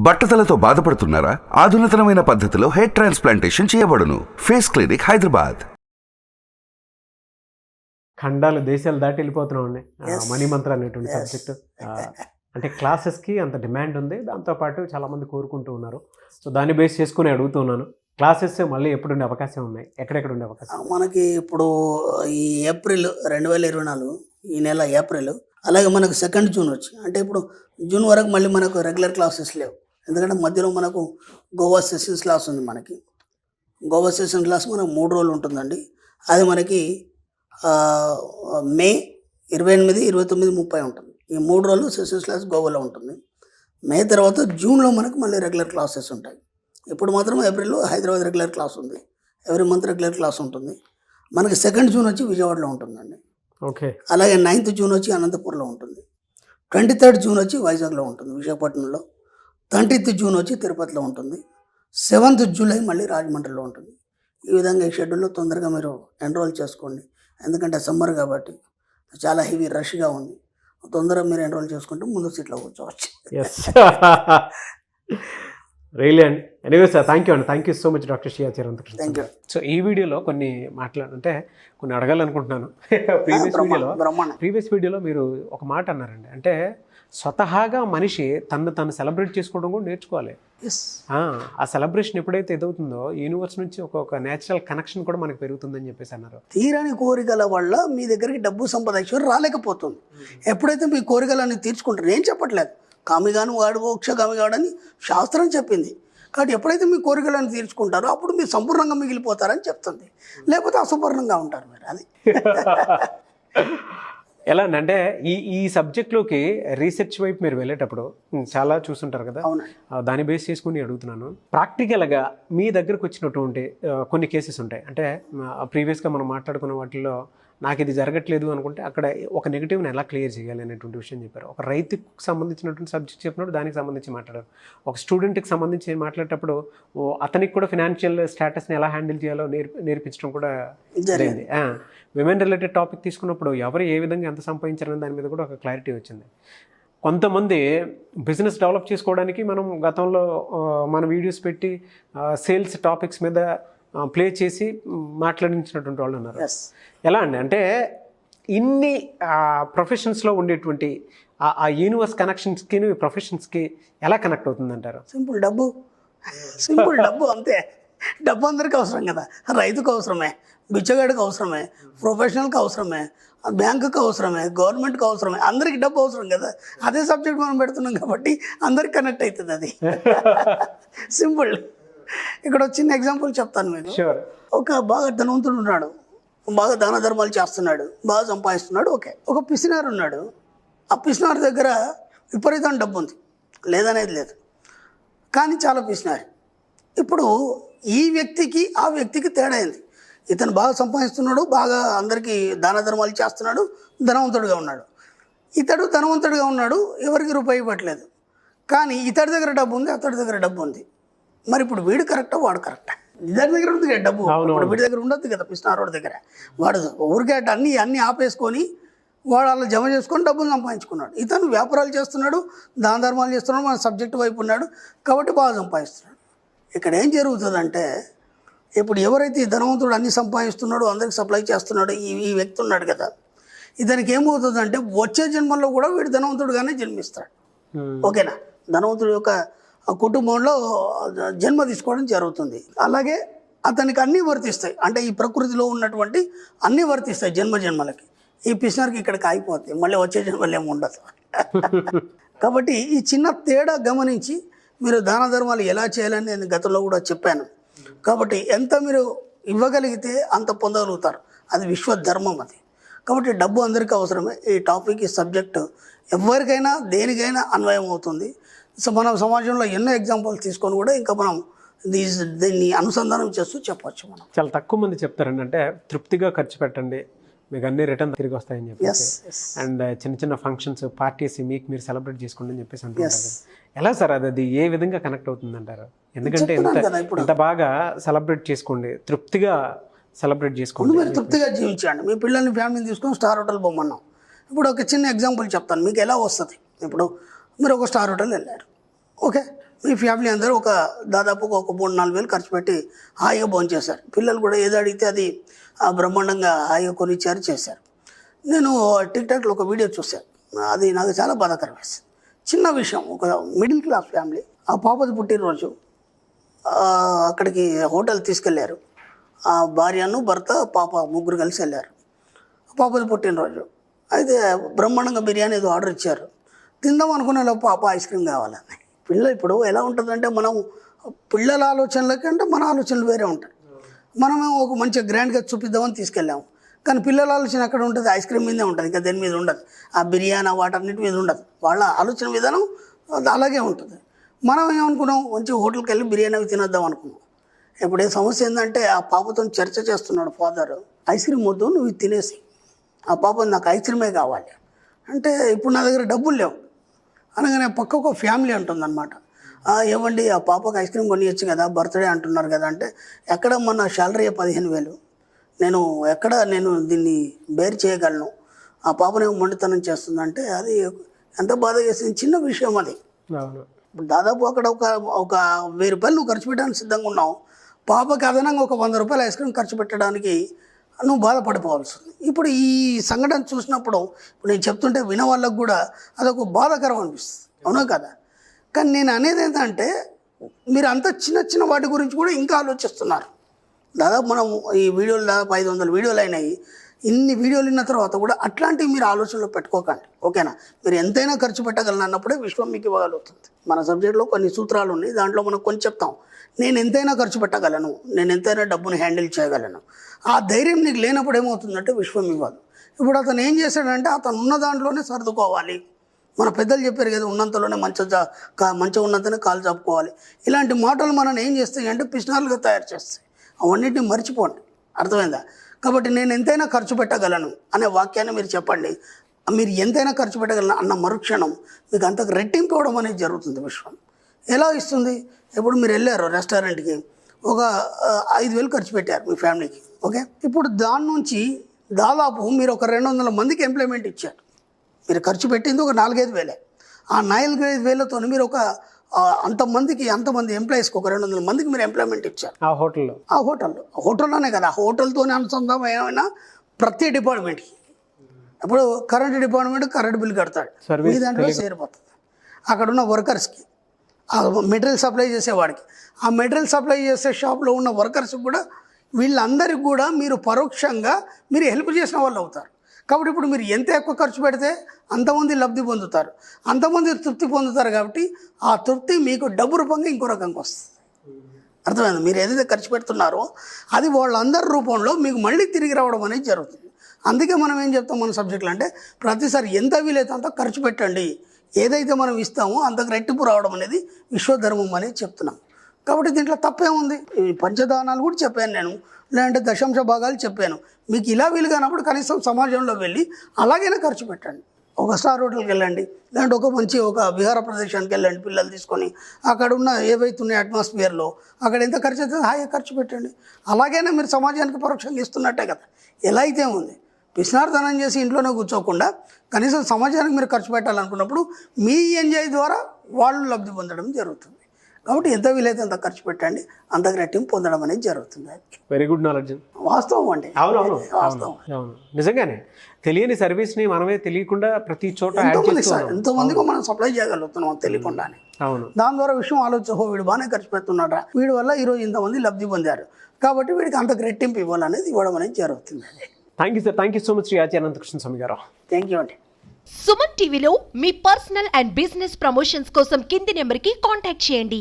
బట్టతలతో బాధపడుతున్నారా? ఆధునితనమైన పద్ధతిలో హెయిర్ ట్రాన్స్ప్లాంటేషన్ చేయబడును. Face clinic, Hyderabad. ఖండాలు దేశాలు దాటి వెళ్ళిపోతున్నామండి. మణిమంత్ర అనేటువంటి సబ్జెక్టు అంటే క్లాసెస్కి అంత డిమాండ్ ఉంది. దాంతోపాటు చాలామంది కోరుకుంటూ ఉన్నారు. సో దాన్ని బేస్ చేసుకుని అడుగుతున్నాను, క్లాసెస్ మళ్ళీ ఎప్పుడు ఉండే అవకాశం ఉన్నాయి, ఎక్కడెక్కడ ఉండే అవకాశం? మనకి ఇప్పుడు ఈ ఏప్రిల్ 2024 ఈ నెల ఏప్రిల్, అలాగే మనకు 2 జూన్ వచ్చి, అంటే ఇప్పుడు జూన్ వరకు మళ్ళీ మనకు రెగ్యులర్ క్లాసెస్ లేవు. ఎందుకంటే మధ్యలో మనకు గోవా సెషన్స్ క్లాస్ ఉంది. మనకి గోవా సెషన్ క్లాస్ మనకు 3 రోజులు ఉంటుందండి. అది మనకి మే 28, 29, 30 ఉంటుంది. ఈ 3 రోజులు సెషన్స్ క్లాస్ గోవాలో ఉంటుంది. మే తర్వాత జూన్లో మనకు మళ్ళీ రెగ్యులర్ క్లాసెస్ ఉంటాయి. ఇప్పుడు మాత్రం ఏప్రిల్లో హైదరాబాద్ రెగ్యులర్ క్లాస్ ఉంది. ఎవ్రీ మంత్ రెగ్యులర్ క్లాస్ ఉంటుంది. మనకి 2 జూన్ వచ్చి విజయవాడలో ఉంటుందండి. ఓకే. అలాగే 9th జూన్ వచ్చి అనంతపూర్లో ఉంటుంది. 23rd జూన్ వచ్చి వైజాగ్లో ఉంటుంది, విశాఖపట్నంలో. 30th జూన్ వచ్చి తిరుపతిలో ఉంటుంది. 7th జూలై మళ్ళీ రాజమండ్రిలో ఉంటుంది. ఈ విధంగా ఈ షెడ్యూల్లో తొందరగా మీరు ఎన్రోల్ చేసుకోండి. ఎందుకంటే సమ్మర్ కాబట్టి చాలా హెవీ రష్గా ఉంది. తొందరగా మీరు ఎన్రోల్ చేసుకుంటే ముందు సీట్లో కూర్చోవచ్చు. ఎస్, రియలీ అండి. Anyway sir, thank you so much doctor Shri Chirantakrishna. Thank you. So ఈ వీడియోలో కొన్ని కొన్ని అడగాలనుకుంటున్నాను. ప్రీవియస్ వీడియోలో మీరు ఒక మాట అన్నారండి, అంటే స్వతహాగా మనిషి తను సెలబ్రేట్ చేసుకోవడం కూడా నేర్చుకోవాలి. ఆ సెలబ్రేషన్ ఎప్పుడైతే ఎదుగుతుందో యూనివర్స్ నుంచి ఒక నేచురల్ కనెక్షన్ కూడా మనకు పెరుగుతుందని చెప్పేసి అన్నారు. తీరని కోరికల వల్ల మీ దగ్గరికి డబ్బు సంపాదించడం రాలేకపోతుంది. ఎప్పుడైతే మీ కోరికలన్నీ తీర్చుకుంటారు, ఏం చెప్పట్లేదు, కామిగాను వాడు మోక్షగామిగాడని శాస్త్రం చెప్పింది. కాబట్టి ఎప్పుడైతే మీ కోరికలను తీర్చుకుంటారో అప్పుడు మీరు సంపూర్ణంగా మిగిలిపోతారని చెప్తుంది. లేకపోతే అసంపూర్ణంగా ఉంటారు మీరు. అది ఎలా అంటే ఈ సబ్జెక్ట్లోకి రీసెర్చ్ వైపు మీరు వెళ్ళేటప్పుడు చాలా చూస్తుంటారు కదా, దాన్ని బేస్ చేసుకుని అడుగుతున్నాను. ప్రాక్టికల్గా మీ దగ్గరకు వచ్చినటువంటి కొన్ని కేసెస్ ఉంటాయి. అంటే ప్రీవియస్గా మనం మాట్లాడుకున్న వాటిల్లో నాకు ఇది జరగట్లేదు అనుకుంటే అక్కడ ఒక నెగిటివ్ని ఎలా క్లియర్ చేయాలి అనేటువంటి విషయం చెప్పారు. ఒక రైతుకు సంబంధించినటువంటి సబ్జెక్ట్ చెప్పినప్పుడు దానికి సంబంధించి మాట్లాడారు. ఒక స్టూడెంట్కి సంబంధించి మాట్లాడేటప్పుడు అతనికి కూడా ఫినాన్షియల్ స్టేటస్ని ఎలా హ్యాండిల్ చేయాలో నేర్పించడం కూడా జరిగింది. విమెన్ రిలేటెడ్ టాపిక్ తీసుకున్నప్పుడు ఎవరు ఏ విధంగా ఎంత సంపాదించారనే దాని మీద కూడా ఒక క్లారిటీ వచ్చింది. కొంతమంది బిజినెస్ డెవలప్ చేసుకోవడానికి మనం గతంలో మన వీడియోస్ పెట్టి సేల్స్ టాపిక్స్ మీద ప్లే చేసి మాట్లాడించినటువంటి వాళ్ళు ఉన్నారు. ఎలా అండి అంటే ఇన్ని ప్రొఫెషన్స్లో ఉండేటువంటి ఆ యూనివర్స్ కనెక్షన్స్కి ప్రొఫెషన్స్కి ఎలా కనెక్ట్ అవుతుందంటారు? సింపుల్ డబ్బు అంతే. డబ్బు అందరికీ అవసరం కదా. రైతుకు అవసరమే, బిచ్చగాడికి అవసరమే, ప్రొఫెషనల్కి అవసరమే, బ్యాంకుకి అవసరమే, గవర్నమెంట్కి అవసరమే, అందరికీ డబ్బు అవసరం కదా. అదే సబ్జెక్ట్ మనం పెడుతున్నాం కాబట్టి అందరికి కనెక్ట్ అవుతుంది. అది సింపుల్. ఇక్కడ చిన్న ఎగ్జాంపుల్ చెప్తాను మీకు. ఒక బాగా ధనవంతుడు ఉన్నాడు, బాగా దాన ధర్మాలు చేస్తున్నాడు, బాగా సంపాదిస్తున్నాడు. ఓకే. ఒక పిసినారు ఉన్నాడు. ఆ పిసినారు దగ్గర విపరీతం డబ్బు ఉంది, లేదనేది లేదు, కానీ చాలా పిసినారు. ఇప్పుడు ఈ వ్యక్తికి ఆ వ్యక్తికి తేడా అయింది. ఇతను బాగా సంపాదిస్తున్నాడు, బాగా అందరికీ దాన ధర్మాలు చేస్తున్నాడు, ధనవంతుడిగా ఉన్నాడు. ఇతడు ధనవంతుడిగా ఉన్నాడు, ఎవరికి రూపాయి ఇవ్వట్లేదు. కానీ ఇతడి దగ్గర డబ్బు ఉంది, అతడి దగ్గర డబ్బు ఉంది. మరి ఇప్పుడు వీడు కరెక్టా, వాడు కరెక్టా? ఇద్దరి దగ్గర ఉంది కదా డబ్బు, ఇప్పుడు వీడి దగ్గర ఉండొద్దు కదా. పిసినారోడి దగ్గర వాడు ఊరికే అన్నీ ఆపేసుకొని వాడు అలా జమ చేసుకొని డబ్బులు సంపాదించుకున్నాడు. ఇతను వ్యాపారాలు చేస్తున్నాడు, దాన ధర్మాలు చేస్తున్నాడు, మన సబ్జెక్ట్ వైపు ఉన్నాడు కాబట్టి బాగా సంపాదిస్తున్నాడు. ఇక్కడ ఏం జరుగుతుందంటే, ఇప్పుడు ఎవరైతే ఈ ధనవంతుడు అన్ని సంపాదిస్తున్నాడో, అందరికి సప్లై చేస్తున్నాడో ఈ వ్యక్తి ఉన్నాడు కదా, ఇతనికి ఏమవుతుందంటే వచ్చే జన్మల్లో కూడా వీడు ధనవంతుడుగానే జన్మిస్తాడు. ఓకేనా? ధనవంతుడి యొక్క కుటుంబంలో జన్మ తీసుకోవడం జరుగుతుంది. అలాగే అతనికి అన్నీ వర్తిస్తాయి. అంటే ఈ ప్రకృతిలో ఉన్నటువంటి అన్నీ వర్తిస్తాయి జన్మలకి. ఈ పిసినర్కి ఇక్కడికి ఆగిపోతాయి, మళ్ళీ వచ్చే జన్మలు ఏమి ఉండదు. కాబట్టి ఈ చిన్న తేడా గమనించి మీరు దాన ధర్మాలు ఎలా చేయాలని నేను గతంలో కూడా చెప్పాను. కాబట్టి ఎంత మీరు ఇవ్వగలిగితే అంత పొందగలుగుతారు. అది విశ్వధర్మం అది. కాబట్టి డబ్బు అందరికీ అవసరమే. ఈ టాపిక్, ఈ సబ్జెక్టు ఎవరికైనా దేనికైనా అన్వయం అవుతుంది. సో మనం సమాజంలో ఎన్నో ఎగ్జాంపుల్స్ తీసుకొని కూడా ఇంకా మనం దీన్ని అనుసంధానం చేస్తూ చెప్పవచ్చు. మనం చాలా తక్కువ మంది చెప్తారండి, అంటే తృప్తిగా ఖర్చు పెట్టండి, మీకు అన్ని రిటర్న్ తిరిగి వస్తాయని చెప్పి. అండ్ చిన్న ఫంక్షన్స్, పార్టీస్ మీరు సెలబ్రేట్ చేసుకోండి అని చెప్పేసి అంటుంటారు. ఎలా సార్ అది ఏ విధంగా కనెక్ట్ అవుతుంది అంటారు? ఎందుకంటే ఎంత బాగా సెలబ్రేట్ చేసుకోండి, తృప్తిగా సెలబ్రేట్ చేసుకోండి, మీరు తృప్తిగా జీవించండి. మీ పిల్లల్ని, ఫ్యామిలీని తీసుకొని స్టార్ హోటల్ బొమ్మన్నాం. ఇప్పుడు ఒక చిన్న ఎగ్జాంపుల్ చెప్తాను మీకు ఎలా వస్తుంది. ఇప్పుడు మీరు ఒక స్టార్ హోటల్ వెళ్ళారు, ఓకే, మీ ఫ్యామిలీ అందరూ దాదాపు ఒక 3-4 వేలు ఖర్చు పెట్టి హాయిగా భోంచేశారు. పిల్లలు కూడా ఏది అడిగితే అది బ్రహ్మాండంగా హాయిగా కొనిచ్చారు, చేశారు. నేను టిక్టాక్లో ఒక వీడియో చూశాను, అది నాకు చాలా బాధాకరం వేసింది. చిన్న విషయం, ఒక మిడిల్ క్లాస్ ఫ్యామిలీ, ఆ పాపది పుట్టినరోజు అక్కడికి హోటల్ తీసుకెళ్లారు. ఆ భార్యను, భర్త, పాప ముగ్గురు కలిసి వెళ్ళారు. పాపది పుట్టినరోజు అయితే బ్రహ్మాండంగా బిర్యానీ ఏదో ఆర్డర్ ఇచ్చారు. తిందాం అనుకునే లోపు పాప ఐస్ క్రీమ్ కావాలని. ఇప్పుడు ఎలా ఉంటుందంటే, మనం పిల్లల ఆలోచనలకి అంటే మన ఆలోచనలు వేరే ఉంటాయి. మనమేమో ఒక మంచిగా గ్రాండ్గా చూపిద్దామని తీసుకెళ్ళాము, కానీ పిల్లల ఆలోచన ఎక్కడ ఉంటుంది, ఐస్ క్రీమ్ మీదే ఉంటుంది, ఇంకా దేని మీద ఉండదు. ఆ బిర్యానీ వాటన్నిటి మీద ఉండదు. వాళ్ళ ఆలోచన విధానం అలాగే ఉంటుంది. మనం ఏమనుకున్నాం, మంచి హోటల్కి వెళ్ళి బిర్యానీ అవి తినొద్దాం అనుకున్నాం. ఇప్పుడు ఏ సమస్య ఏంటంటే, ఆ పాపతో చర్చ చేస్తున్నాడు ఫాదర్, ఐస్ క్రీమ్ వద్దు, నువ్వు ఇది తినేసి. ఆ పాప నాకు ఐస్ క్రీమే కావాలి అంటే, ఇప్పుడు నా దగ్గర డబ్బులు లేవు అనగానే పక్క ఒక ఫ్యామిలీ ఉంటుందన్నమాట. ఏమండి ఆ పాపకు ఐస్ క్రీమ్ కొనియచ్చు కదా, బర్త్డే అంటున్నారు కదా అంటే, ఎక్కడ మన శాలరీ 15,000, నేను దీన్ని బేర్ చేయగలను, ఆ పాపనేమో మొండితనం చేస్తుందంటే అది ఎంత బాధ చేసింది. చిన్న విషయం అది. ఇప్పుడు దాదాపు అక్కడ ఒక 1,000 రూపాయలు నువ్వు ఖర్చు పెట్టడానికి సిద్ధంగా ఉన్నావు, పాపకి అదనంగా ఒక 100 రూపాయలు ఐస్ క్రీమ్ ఖర్చు పెట్టడానికి నువ్వు బాధపడిపోవాల్సింది. ఇప్పుడు ఈ సంఘటన చూసినప్పుడు, ఇప్పుడు నేను చెప్తుంటే వినే వాళ్ళకు కూడా అదొక బాధాకరం అనిపిస్తుంది, అవునా కదా? కానీ నేను అనేది ఏంటంటే, మీరు అంత చిన్న చిన్న వాటి గురించి కూడా ఇంకా ఆలోచిస్తున్నారు. దాదాపు మనం ఈ వీడియోలు దాదాపు 500 వీడియోలు అయినాయి. ఇన్ని వీడియోలు విన్న తర్వాత కూడా అట్లాంటివి మీరు ఆలోచనలో పెట్టుకోకండి, ఓకేనా? మీరు ఎంతైనా ఖర్చు పెట్టగలను అన్నప్పుడే విశ్వం మీకు ఇవ్వగలుగుతుంది. మన సబ్జెక్ట్లో కొన్ని సూత్రాలు ఉన్నాయి, దాంట్లో మనం కొన్ని చెప్తాం. నేను ఎంతైనా ఖర్చు పెట్టగలను, నేను ఎంతైనా డబ్బును హ్యాండిల్ చేయగలను. ఆ ధైర్యం నీకు లేనప్పుడు ఏమవుతుందంటే విశ్వం ఇవ్వదు. ఇప్పుడు అతను ఏం చేశాడంటే, అతను ఉన్న దాంట్లోనే సర్దుకోవాలి. మన పెద్దలు చెప్పారు కదా, ఉన్నంతలోనే మంచిగా ఉన్నంతనే కాలు చాపుకోవాలి. ఇలాంటి మాటలు మనం ఏం చేస్తాయి అంటే పిసినారులుగా తయారు చేస్తాయి. అవన్నిటిని మర్చిపోండి, అర్థమైందా? కాబట్టి నేను ఎంతైనా ఖర్చు పెట్టగలను అనే వాక్యాన్ని మీరు చెప్పండి. మీరు ఎంతైనా ఖర్చు పెట్టగలను అన్న మరుక్షణం మీకు అంతకు రెట్టింపు ఇవ్వడం అనేది జరుగుతుంది విశ్వం. ఎలా ఇస్తుంది? ఇప్పుడు మీరు వెళ్ళారు రెస్టారెంట్కి, ఒక 5,000 ఖర్చు పెట్టారు మీ ఫ్యామిలీకి, ఓకే? ఇప్పుడు దాని నుంచి దాదాపు మీరు ఒక 200 మందికి ఎంప్లాయ్మెంట్ ఇచ్చారు. మీరు ఖర్చు పెట్టింది ఒక 4-5 వేలే. ఆ 4-5 వేలతో మీరు ఒక అంతమంది ఎంప్లాయీస్కి ఒక 200 మందికి మీరు ఎంప్లాయ్మెంట్ ఇచ్చారు ఆ హోటల్లోనే కదా. ఆ హోటల్తోనే అనుసంధానం ఏమైనా ప్రతి డిపార్ట్మెంట్కి. ఇప్పుడు కరెంట్ డిపార్ట్మెంట్ కరెంట్ బిల్ కడతాడు, మీ దాంట్లో చేరిపోతుంది. అక్కడ ఉన్న వర్కర్స్కి, ఆ మెటీరియల్ సప్లై చేసేవాడికి, ఆ మెటీరియల్ సప్లై చేసే షాప్లో ఉన్న వర్కర్స్కి కూడా, వీళ్ళందరికీ కూడా మీరు పరోక్షంగా మీరు హెల్ప్ చేసిన వాళ్ళు అవుతారు. కాబట్టి ఇప్పుడు మీరు ఎంత ఎక్కువ ఖర్చు పెడితే అంతమంది లబ్ధి పొందుతారు, అంతమంది తృప్తి పొందుతారు. కాబట్టి ఆ తృప్తి మీకు డబ్బు రూపంగా ఇంకో రకంగా వస్తుంది, అర్థమైంది? మీరు ఏదైతే ఖర్చు పెడుతున్నారో అది వాళ్ళందరి రూపంలో మీకు మళ్ళీ తిరిగి రావడం అనేది జరుగుతుంది. అందుకే మనం ఏం చెప్తాం మన సబ్జెక్టులు అంటే, ప్రతిసారి ఎంత వీలైతే అంత ఖర్చు పెట్టండి. ఏదైతే మనం ఇస్తామో అంతకు రెట్టింపు రావడం అనేది విశ్వధర్మం అనేది చెప్తున్నాం. కాబట్టి దీంట్లో తప్పేముంది? ఈ పంచదానాలు కూడా చెప్పాను నేను, లేదంటే దశాంశ భాగాలు చెప్పాను. మీకు ఇలా వీలు కానప్పుడు కనీసం సమాజంలో వెళ్ళి అలాగైనా ఖర్చు పెట్టండి. ఒక స్టార్ హోటల్కి వెళ్ళండి, లేదంటే ఒక విహార ప్రదేశానికి వెళ్ళండి పిల్లలు తీసుకొని. అక్కడ ఉన్న ఏవైతే ఉన్నాయి అట్మాస్ఫియర్లో అక్కడ ఎంత ఖర్చు అవుతుందో హాయిగా ఖర్చు పెట్టండి. అలాగైనా మీరు సమాజానికి పరోక్షంగా ఇస్తున్నట్టే కదా. ఎలా అయితే ఉంది, పిసినార్ధనం చేసి ఇంట్లోనే కూర్చోకుండా కనీసం సమాజానికి మీరు ఖర్చు పెట్టాలనుకున్నప్పుడు మీ ఎంజాయ్ ద్వారా వాళ్ళు లబ్ధి పొందడం జరుగుతుంది. కాబట్టి ఎంత వీలైతే అంత ఖర్చు పెట్టండి, అంతకు రెట్టింపు పొందడం అనేది జరుగుతుంది. Very good knowledge. వాస్తవం అండి, వాస్తవం. నిజంగానే తెలియని సర్వీస్ని మనమే తెలియకుండా ప్రతి చోట ఎంతోమందికి మనం సప్లై చేయగలుగుతున్నాం తెలియకుండానే. దాని ద్వారా విషయం ఆలోచన, వీడు బాగానే ఖర్చు పెడుతున్నాడా, వీడి వల్ల ఈరోజు ఇంతమంది లబ్ధి పొందారు, కాబట్టి వీడికి అంతకు రెట్టింపు ఇవ్వాలనేది ఇవ్వడం అనేది జరుగుతుంది. Thank you sir, thank you so much Shri Acharya Ananthakrishna Swami గారు. థ్యాంక్ యూ అండి. సుమన్ టీవీలో మీ పర్సనల్ అండ్ బిజినెస్ ప్రమోషన్స్ కోసం కింది నెంబర్కి కాంటాక్ట్ చేయండి.